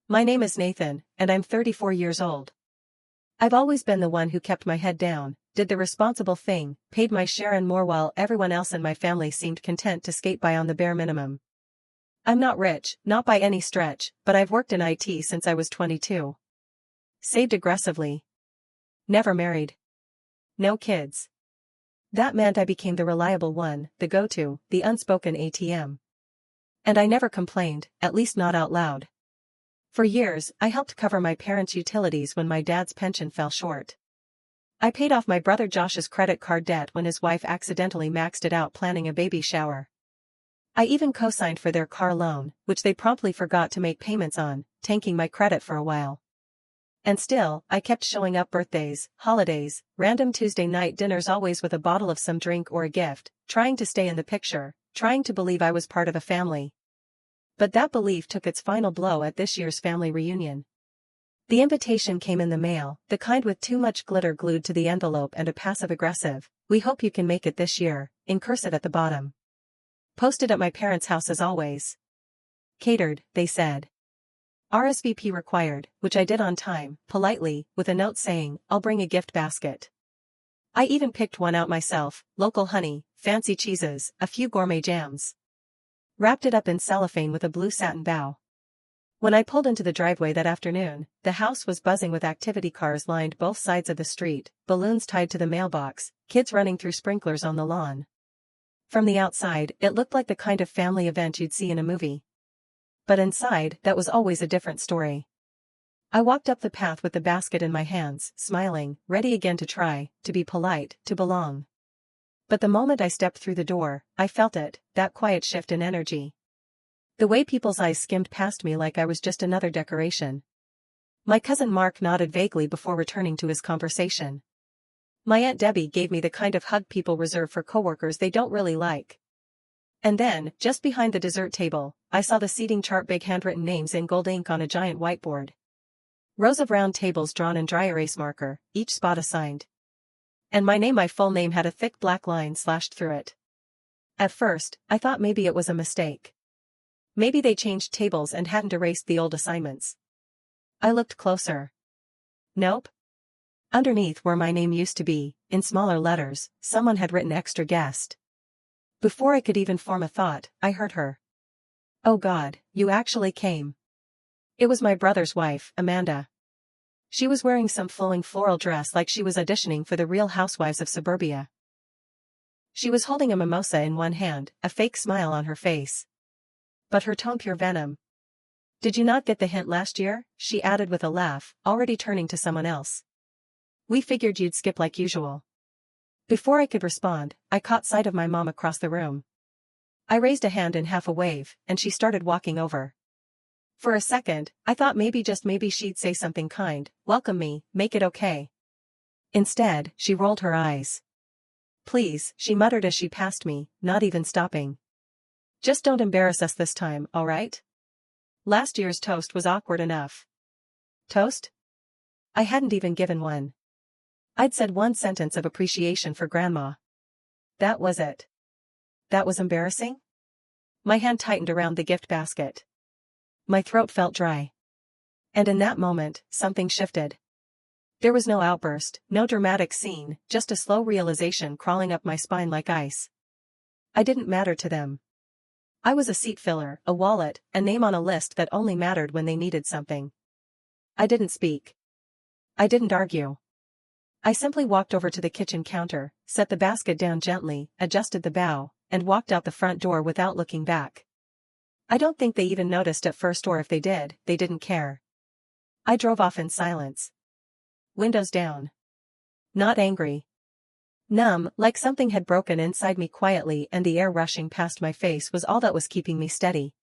My name is Nathan, and I'm 34 years old. I've always been the one who kept my head down, did the responsible thing, paid my share and more while everyone else in my family seemed content to skate by on the bare minimum. I'm not rich, not by any stretch, but I've worked in IT since I was 22. Saved aggressively. Never married. No kids. That meant I became the reliable one, the go-to, the unspoken ATM. And I never complained, at least not out loud. For years, I helped cover my parents' utilities when my dad's pension fell short. I paid off my brother Josh's credit card debt when his wife accidentally maxed it out planning a baby shower. I even co-signed for their car loan, which they promptly forgot to make payments on, tanking my credit for a while. And still, I kept showing up birthdays, holidays, random Tuesday night dinners, always with a bottle of some drink or a gift, trying to stay in the picture, trying to believe I was part of a family. But that belief took its final blow at this year's family reunion. The invitation came in the mail, the kind with too much glitter glued to the envelope and a passive-aggressive, "We hope you can make it this year," in cursive at the bottom. Posted at my parents' house as always. Catered, they said. RSVP required, which I did on time, politely, with a note saying, "I'll bring a gift basket." I even picked one out myself, local honey, fancy cheeses, a few gourmet jams. Wrapped it up in cellophane with a blue satin bow. When I pulled into the driveway that afternoon, the house was buzzing with activity cars lined both sides of the street, balloons tied to the mailbox, kids running through sprinklers on the lawn. From the outside, it looked like the kind of family event you'd see in a movie. But inside, that was always a different story. I walked up the path with the basket in my hands, smiling, ready again to try, to be polite, to belong. But the moment I stepped through the door, I felt it, that quiet shift in energy. The way people's eyes skimmed past me like I was just another decoration. My cousin Mark nodded vaguely before returning to his conversation. My Aunt Debbie gave me the kind of hug people reserve for coworkers they don't really like. And then, just behind the dessert table, I saw the seating chart, big handwritten names in gold ink on a giant whiteboard. Rows of round tables drawn in dry erase marker, each spot assigned. And my full name had a thick black line slashed through it. At first, I thought maybe it was a mistake. Maybe they changed tables and hadn't erased the old assignments. I looked closer. Nope. Underneath where my name used to be, in smaller letters, someone had written extra guest. Before I could even form a thought, I heard her. "Oh God, you actually came." It was my brother's wife, Amanda. She was wearing some flowing floral dress like she was auditioning for the Real Housewives of Suburbia. She was holding a mimosa in one hand, a fake smile on her face. But her tone pure venom. "Did you not get the hint last year?" she added with a laugh, already turning to someone else. "We figured you'd skip like usual." Before I could respond, I caught sight of my mom across the room. I raised a hand in half a wave, and she started walking over. For a second, I thought maybe, just maybe, she'd say something kind, welcome me, make it okay. Instead, she rolled her eyes. "Please," she muttered as she passed me, not even stopping. "Just don't embarrass us this time, all right? Last year's toast was awkward enough." Toast? I hadn't even given one. I'd said one sentence of appreciation for Grandma. That was it. That was embarrassing? My hand tightened around the gift basket. My throat felt dry. And in that moment, something shifted. There was no outburst, no dramatic scene, just a slow realization crawling up my spine like ice. I didn't matter to them. I was a seat filler, a wallet, a name on a list that only mattered when they needed something. I didn't speak. I didn't argue. I simply walked over to the kitchen counter, set the basket down gently, adjusted the bow, and walked out the front door without looking back. I don't think they even noticed at first, or if they did, they didn't care. I drove off in silence. Windows down. Not angry. Numb, like something had broken inside me quietly, and the air rushing past my face was all that was keeping me steady.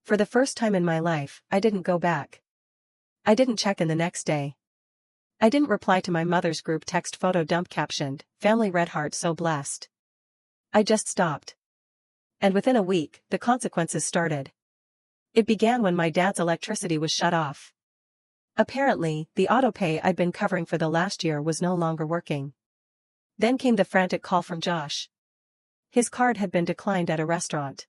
For the first time in my life, I didn't go back. I didn't check in the next day. I didn't reply to my mother's group text photo dump captioned, "Family Red Heart so blessed." I just stopped. And within a week, the consequences started. It began when my dad's electricity was shut off. Apparently, the autopay I'd been covering for the last year was no longer working. Then came the frantic call from Josh. His card had been declined at a restaurant.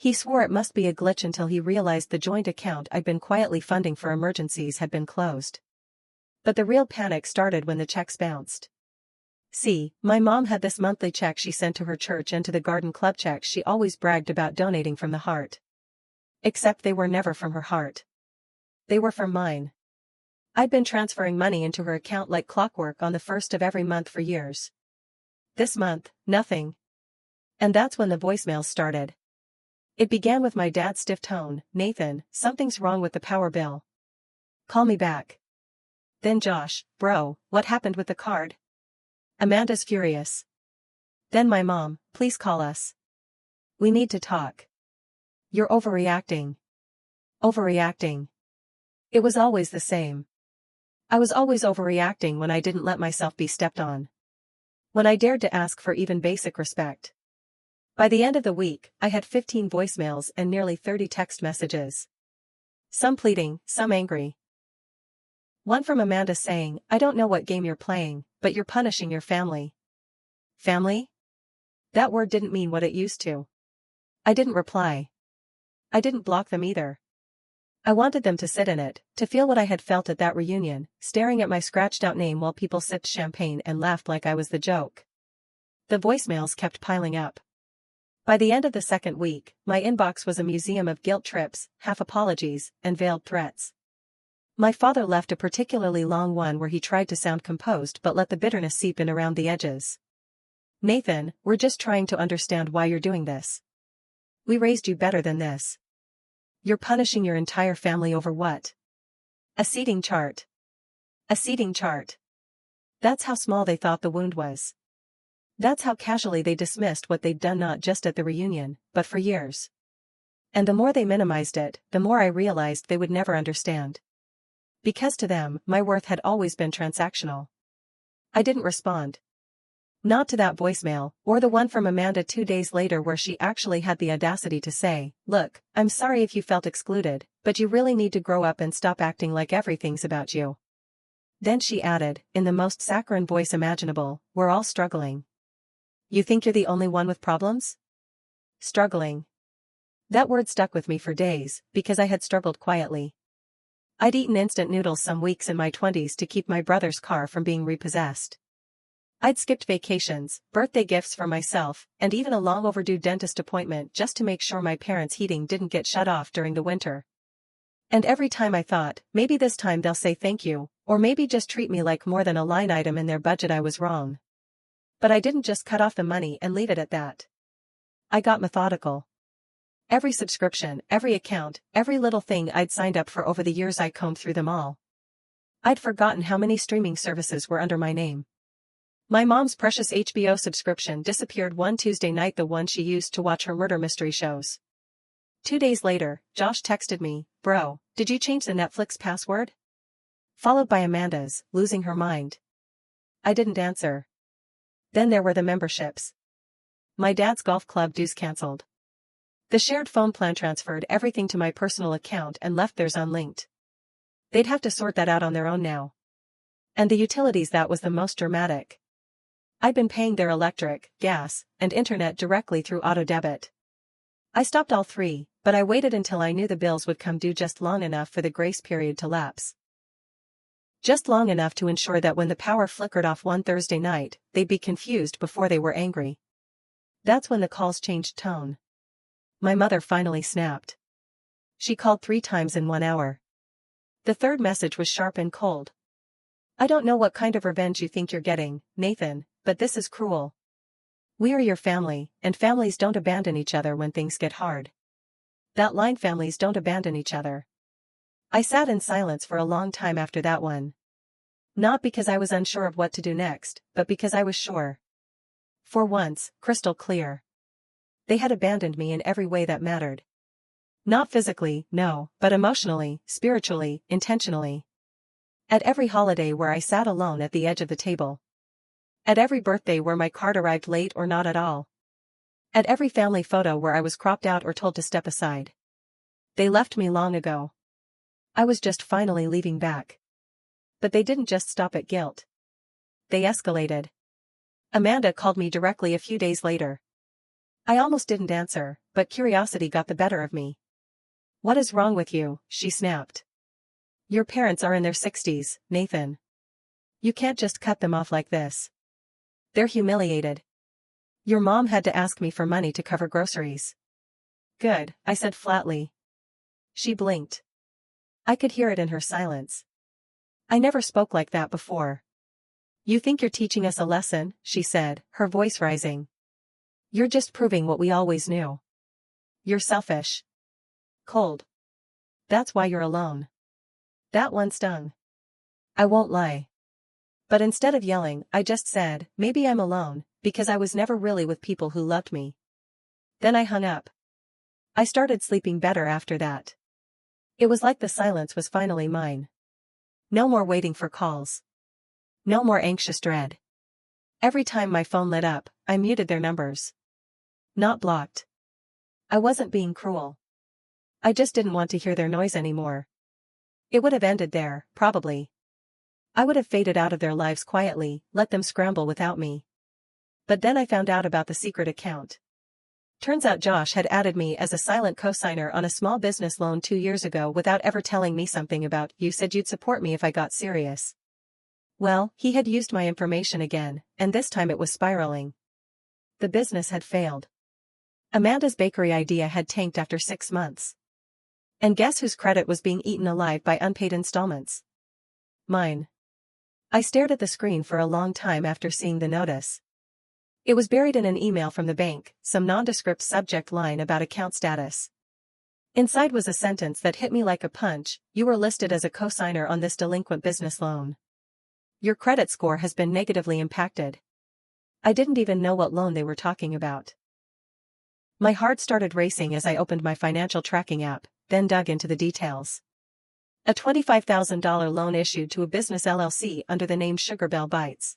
He swore it must be a glitch until he realized the joint account I'd been quietly funding for emergencies had been closed. But the real panic started when the checks bounced. See, my mom had this monthly check she sent to her church and to the garden club checks she always bragged about donating from the heart. Except they were never from her heart. They were from mine. I'd been transferring money into her account like clockwork on the first of every month for years. This month, nothing. And that's when the voicemails started. It began with my dad's stiff tone, "Nathan, something's wrong with the power bill. Call me back." Then Josh, "Bro, what happened with the card? Amanda's furious." Then my mom, "Please call us. We need to talk. You're overreacting." Overreacting. It was always the same. I was always overreacting when I didn't let myself be stepped on. When I dared to ask for even basic respect. By the end of the week, I had 15 voicemails and nearly 30 text messages. Some pleading, some angry. One from Amanda saying, "I don't know what game you're playing, but you're punishing your family." Family? That word didn't mean what it used to. I didn't reply. I didn't block them either. I wanted them to sit in it, to feel what I had felt at that reunion, staring at my scratched-out name while people sipped champagne and laughed like I was the joke. The voicemails kept piling up. By the end of the second week, my inbox was a museum of guilt trips, half apologies, and veiled threats. My father left a particularly long one where he tried to sound composed but let the bitterness seep in around the edges. "Nathan, we're just trying to understand why you're doing this. We raised you better than this. You're punishing your entire family over what? A seating chart. A seating chart." That's how small they thought the wound was. That's how casually they dismissed what they'd done not just at the reunion, but for years. And the more they minimized it, the more I realized they would never understand. Because to them, my worth had always been transactional. I didn't respond. Not to that voicemail, or the one from Amanda 2 days later where she actually had the audacity to say, "Look, I'm sorry if you felt excluded, but you really need to grow up and stop acting like everything's about you." Then she added, in the most saccharine voice imaginable, "We're all struggling. You think you're the only one with problems?" Struggling. That word stuck with me for days, because I had struggled quietly. I'd eaten instant noodles some weeks in my 20s to keep my brother's car from being repossessed. I'd skipped vacations, birthday gifts for myself, and even a long overdue dentist appointment just to make sure my parents' heating didn't get shut off during the winter. And every time I thought, maybe this time they'll say thank you, or maybe just treat me like more than a line item in their budget, I was wrong. But I didn't just cut off the money and leave it at that. I got methodical. Every subscription, every account, every little thing I'd signed up for over the years, I combed through them all. I'd forgotten how many streaming services were under my name. My mom's precious HBO subscription disappeared one Tuesday night, the one she used to watch her murder mystery shows. 2 days later, Josh texted me, "Bro, did you change the Netflix password?" Followed by Amanda's, "Losing her mind." I didn't answer. Then there were the memberships. My dad's golf club dues cancelled. The shared phone plan transferred everything to my personal account and left theirs unlinked. They'd have to sort that out on their own now. And the utilities, that was the most dramatic. I'd been paying their electric, gas, and internet directly through auto debit. I stopped all three, but I waited until I knew the bills would come due, just long enough for the grace period to lapse. Just long enough to ensure that when the power flickered off one Thursday night, they'd be confused before they were angry. That's when the calls changed tone. My mother finally snapped. She called 3 times in 1 hour. The third message was sharp and cold. "I don't know what kind of revenge you think you're getting, Nathan, but this is cruel. We are your family, and families don't abandon each other when things get hard. That line, families don't abandon each other." I sat in silence for a long time after that one. Not because I was unsure of what to do next, but because I was sure. For once, crystal clear. They had abandoned me in every way that mattered. Not physically, no, but emotionally, spiritually, intentionally. At every holiday where I sat alone at the edge of the table. At every birthday where my card arrived late or not at all. At every family photo where I was cropped out or told to step aside. They left me long ago. I was just finally leaving back. But they didn't just stop at guilt. They escalated. Amanda called me directly a few days later. I almost didn't answer, but curiosity got the better of me. "What is wrong with you?" she snapped. "Your parents are in their 60s, Nathan. You can't just cut them off like this. They're humiliated. Your mom had to ask me for money to cover groceries." "Good," I said flatly. She blinked. I could hear it in her silence. "I never spoke like that before." "You think you're teaching us a lesson," she said, her voice rising. "You're just proving what we always knew. You're selfish. Cold. That's why you're alone." That one stung. I won't lie. But instead of yelling, I just said, "Maybe I'm alone, because I was never really with people who loved me." Then I hung up. I started sleeping better after that. It was like the silence was finally mine. No more waiting for calls. No more anxious dread. Every time my phone lit up, I muted their numbers. Not blocked. I wasn't being cruel. I just didn't want to hear their noise anymore. It would have ended there, probably. I would have faded out of their lives quietly, let them scramble without me. But then I found out about the secret account. Turns out Josh had added me as a silent cosigner on a small business loan 2 years ago without ever telling me something about, "You said you'd support me if I got serious." Well, he had used my information again, and this time it was spiraling. The business had failed. Amanda's bakery idea had tanked after 6 months. And guess whose credit was being eaten alive by unpaid installments? Mine. I stared at the screen for a long time after seeing the notice. It was buried in an email from the bank, some nondescript subject line about account status. Inside was a sentence that hit me like a punch: "You were listed as a cosigner on this delinquent business loan. Your credit score has been negatively impacted." I didn't even know what loan they were talking about. My heart started racing as I opened my financial tracking app, then dug into the details. A $25,000 loan issued to a business LLC under the name Sugar Bell Bites.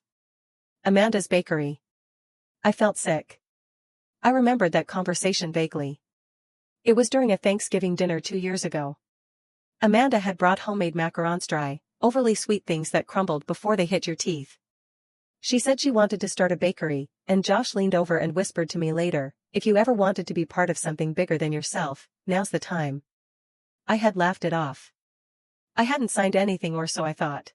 Amanda's Bakery. I felt sick. I remembered that conversation vaguely. It was during a Thanksgiving dinner 2 years ago. Amanda had brought homemade macarons, dry, overly sweet things that crumbled before they hit your teeth. She said she wanted to start a bakery, and Josh leaned over and whispered to me later, "If you ever wanted to be part of something bigger than yourself, now's the time." I had laughed it off. I hadn't signed anything, or so I thought.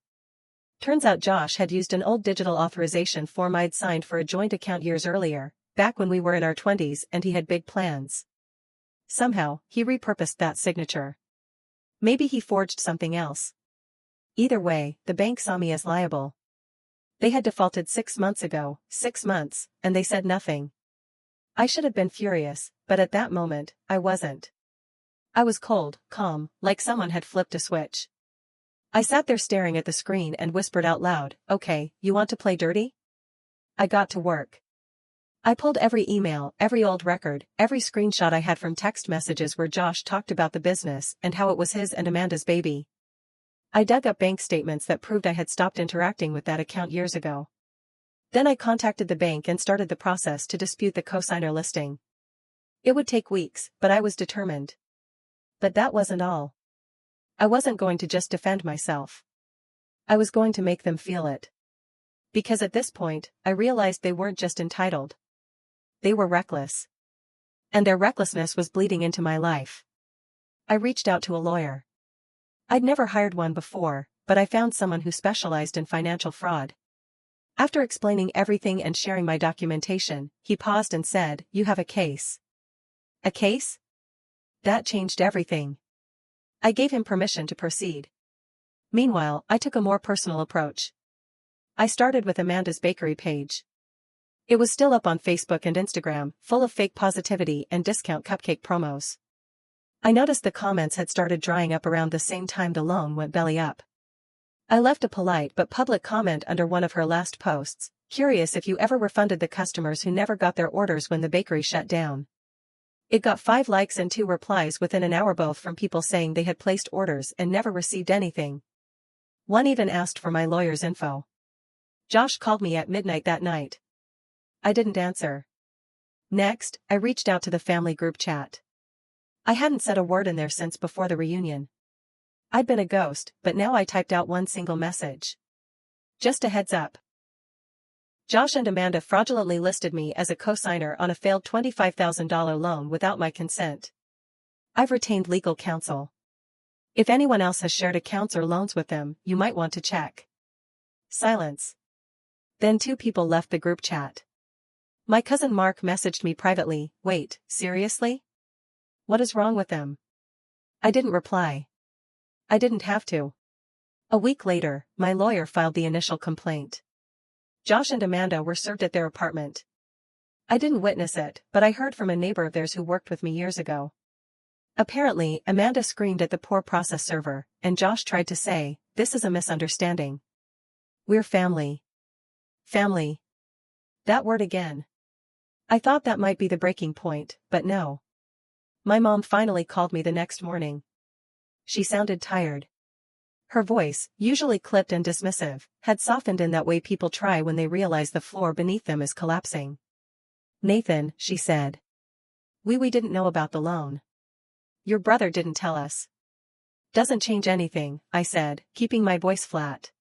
Turns out Josh had used an old digital authorization form I'd signed for a joint account years earlier, back when we were in our 20s and he had big plans. Somehow, he repurposed that signature. Maybe he forged something else. Either way, the bank saw me as liable. They had defaulted 6 months ago, 6 months, and they said nothing. I should have been furious, but at that moment, I wasn't. I was cold, calm, like someone had flipped a switch. I sat there staring at the screen and whispered out loud, "Okay, you want to play dirty?" I got to work. I pulled every email, every old record, every screenshot I had from text messages where Josh talked about the business and how it was his and Amanda's baby. I dug up bank statements that proved I had stopped interacting with that account years ago. Then I contacted the bank and started the process to dispute the cosigner listing. It would take weeks, but I was determined. But that wasn't all. I wasn't going to just defend myself. I was going to make them feel it. Because at this point, I realized they weren't just entitled. They were reckless. And their recklessness was bleeding into my life. I reached out to a lawyer. I'd never hired one before, but I found someone who specialized in financial fraud. After explaining everything and sharing my documentation, he paused and said, "You have a case." A case? That changed everything. I gave him permission to proceed. Meanwhile, I took a more personal approach. I started with Amanda's Bakery page. It was still up on Facebook and Instagram, full of fake positivity and discount cupcake promos. I noticed the comments had started drying up around the same time the loan went belly up. I left a polite but public comment under one of her last posts, curious if you ever refunded the customers who never got their orders when the bakery shut down. It got 5 likes and 2 replies within an hour, both from people saying they had placed orders and never received anything. One even asked for my lawyer's info. Josh called me at midnight that night. I didn't answer. Next, I reached out to the family group chat. I hadn't said a word in there since before the reunion. I'd been a ghost, but now I typed out one single message. "Just a heads up. Josh and Amanda fraudulently listed me as a co-signer on a failed $25,000 loan without my consent. I've retained legal counsel. If anyone else has shared accounts or loans with them, you might want to check. Silence. Then two people left the group chat. My cousin Mark messaged me privately, "Wait, seriously? What is wrong with them?" I didn't reply. I didn't have to. A week later, my lawyer filed the initial complaint. Josh and Amanda were served at their apartment. I didn't witness it, but I heard from a neighbor of theirs who worked with me years ago. Apparently, Amanda screamed at the poor process server, and Josh tried to say, "This is a misunderstanding. We're family." Family. That word again. I thought that might be the breaking point, but no. My mom finally called me the next morning. She sounded tired. Her voice, usually clipped and dismissive, had softened in that way people try when they realize the floor beneath them is collapsing. "Nathan," she said. We didn't know about the loan. Your brother didn't tell us." "Doesn't change anything," I said, keeping my voice flat.